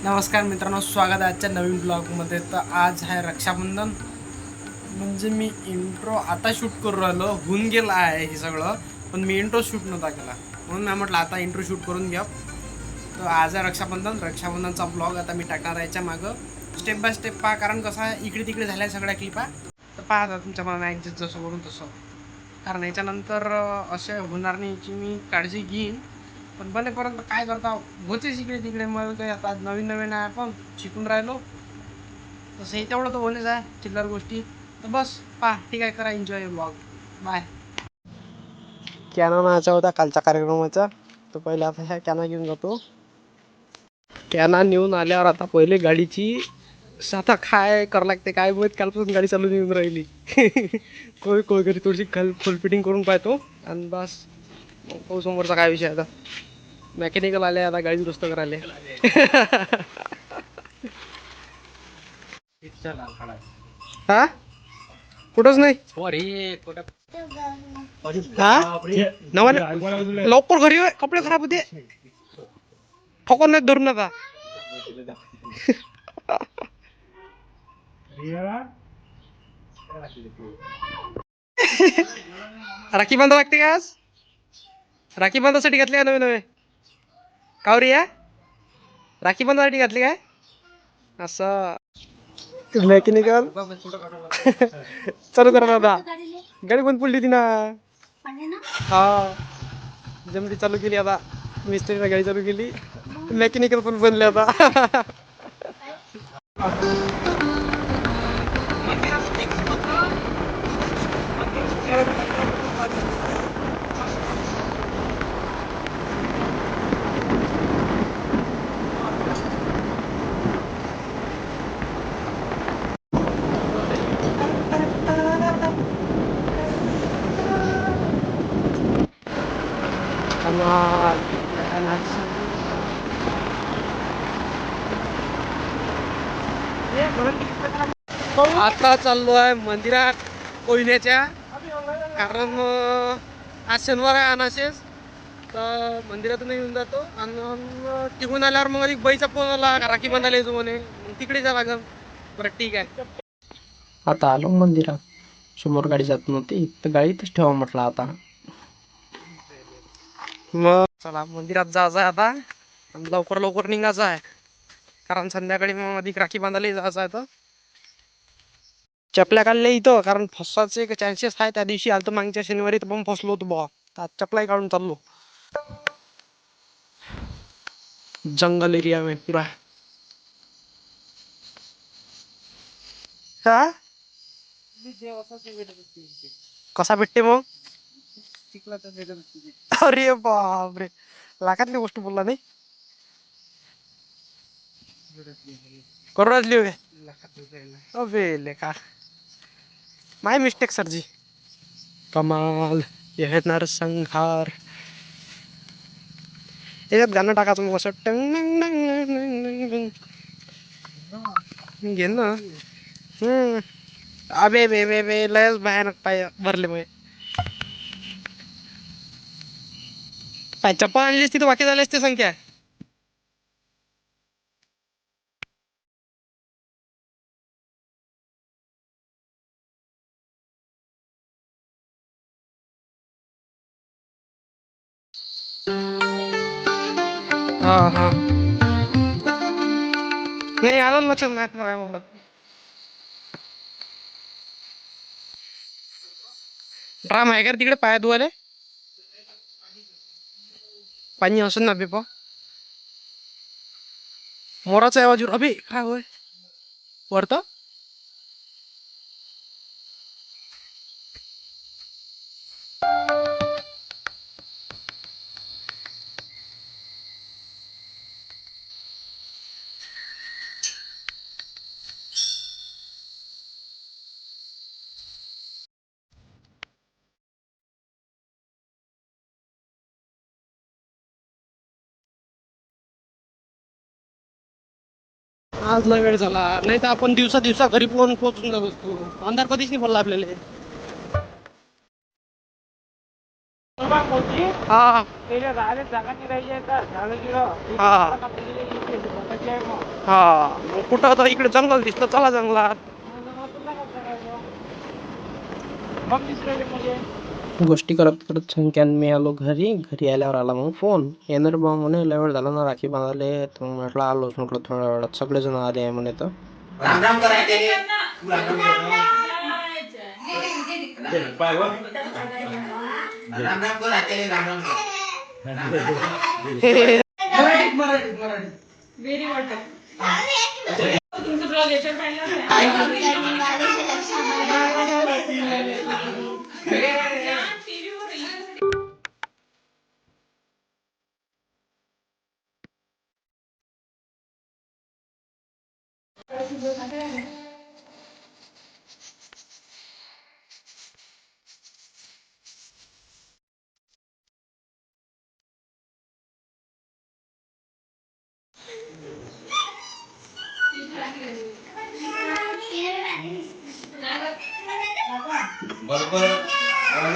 नमस्कार मित्रांनो, स्वागत आहे आजच्या नवीन ब्लॉगमध्ये. तर आज आहे रक्षाबंधन. म्हणजे मी इंट्रो आता शूट करून राहिलो, होऊन गेला आहे हे सगळं, पण मी इंट्रो शूट नव्हता केला, म्हणून मी म्हटलं आता इंट्रो शूट करून घ्या. तर आज आहे रक्षाबंधनचा ब्लॉग आता मी टाकणार आहे याच्या मागं स्टेप बाय स्टेप पहा. कारण कसं आहे, इकडे तिकडे झाल्या सगळ्या क्लिपा, तर पहा आता तुमच्या मनाला ॲडजस्ट जसं करून तसं. कारण याच्यानंतर असे होणार नाही याची मी काळजी घेईन. पण बनेपर्यंत काय करता होतेच इकडे तिकडे. मग काही आता नवीन नवीन आहे, आपण शिकून राहिलो, तसं हे तेवढं तर होणेच आहे चिल्लर गोष्टी. तर बस पहा, ठीक आहे, करा एन्जॉय ब्लॉग. बाय. कॅना नाचा होता कालच्या कार्यक्रमाचा, तर पहिले आता ह्या कॅना घेऊन जातो. कॅना नेऊन आल्यावर आता पहिले गाडीची आता काय करावं लागते काय माहीत, कालपासून गाडी चालून येऊन राहिली. कोई घरी थोडीशी फुल फिटिंग करून पाहतो आणि बस मग समोरचा काय विषय. आता मेकॅनिकल आले, आता गाडी दुरुस्त करायला. हा कुठंच नाही लवकर घरी होय, कपडे खराब होते, ठोकून नाही धरून आता. राखी बांधा लागते का आज? राखी बांधासाठी घातली का नवे नवे कावरी या राखी बांधासाठी घातली काय असं? मेकॅनिकल चालू करा दादा, गाडी पण पडली ती ना. हा जमली, चालू केली आता. मिस्त्रीला गाडी चालू केली, मेकॅनिकल पण बनले आता. आता चाललो आहे मंदिरात कोयन्याच्या, कारण आज शनिवार आहे अनाशेस. तर मंदिरातून येऊन जातो आणि तिकडून आल्यावर मग एक बाईचा फोन आला, राखी बांधायला येतो म्हणे, तिकडे जा लागेल. बरं ठीक आहे. आता आलो मंदिरात, समोर गाडी जात नव्हती तर गाडीतच ठेवा म्हटलं आता. मग चला मंदिरात जायचं आहे आता, आणि लवकर लवकर निघायचं आहे, कारण संध्याकाळी मग अधिक राखी बांधायला जायचं आहे. तर चपल्या काढल्या इथं, कारण फसवायचे चान्सेस आहे. त्या दिवशी आलं तर मागच्या शनिवारी तर पण फसलो होतो बा, तर चपलाही काढून चाललो. जंगल एरिया में पुरा. हा कसा भेटते मग? अरे बापरे, लाखातली गोष्ट बोलला नाही. करोडातली होय? अबे लेका, माय मिस्टेक सरजी. कमाल, यह नरसंहार. याच्यात गाणं टाकायचं मग असं टंग टंग टंग टंग घे ना. अबे बे बे बे लयच भयानक पाय भरले मग. काय चप्पल आणलीस तिथं बाकी झाली असते संख्या. हा हा नाही आलं लक्षात नाही. ड्राम आहे का तिकडे पाया धुवाले? पाणी असून ना बेपा मोराचा आवाज अबे काय होय वरत. आज लय वेळ झाला, नाही तर आपण दिवसा घरी पोहोचून जात असतो. अंधार कधीच नाही पडला आपल्याला. हा हा कुठं आता इकडे जंगल दिसलं, चला जंगलात. गोष्टी करत करत छंक्यान मी आलो घरी. घरी आल्यावर आला मग फोन, येणार बा म्हणे, लय वेळ झाला ना राखी बांधाले. तर म्हटलं आलोच, म्हटलं थोड्या वेळात सगळेजण आले आहे म्हणे. तर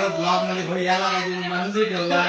ब्लॉग मध्ये याला ठेवला.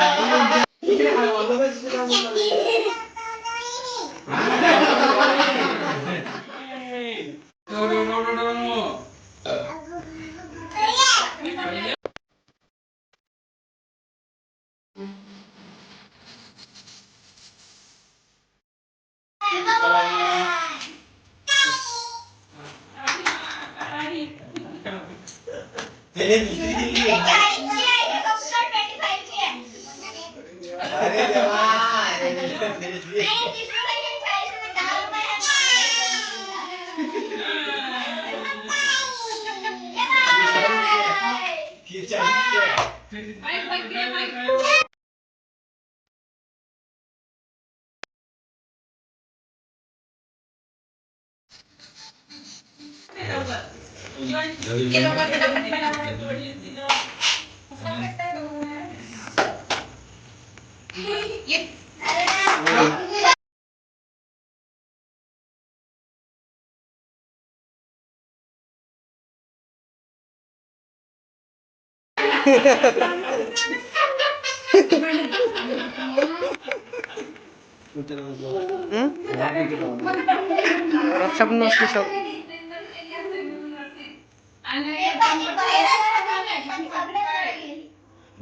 रक्षाबंधन स्पेशल.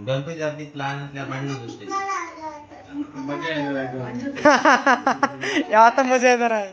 गणपती जातीत लहान असल्या भांडण होते. आता मजा येणार आहे.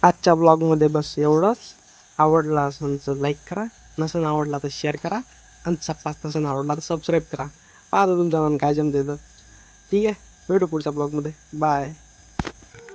आजच्या ब्लॉगमध्ये बस एवढंच. आवडला असेल तर लाईक करा, नसेल आवडला तर शेअर करा, आणि चपास नसेल आवडला तर सबस्क्राईब करा. पाहतो तुमच्या मनात काय जमते तर. ठीक आहे, भेटू पुढच्या ब्लॉगमध्ये. बाय.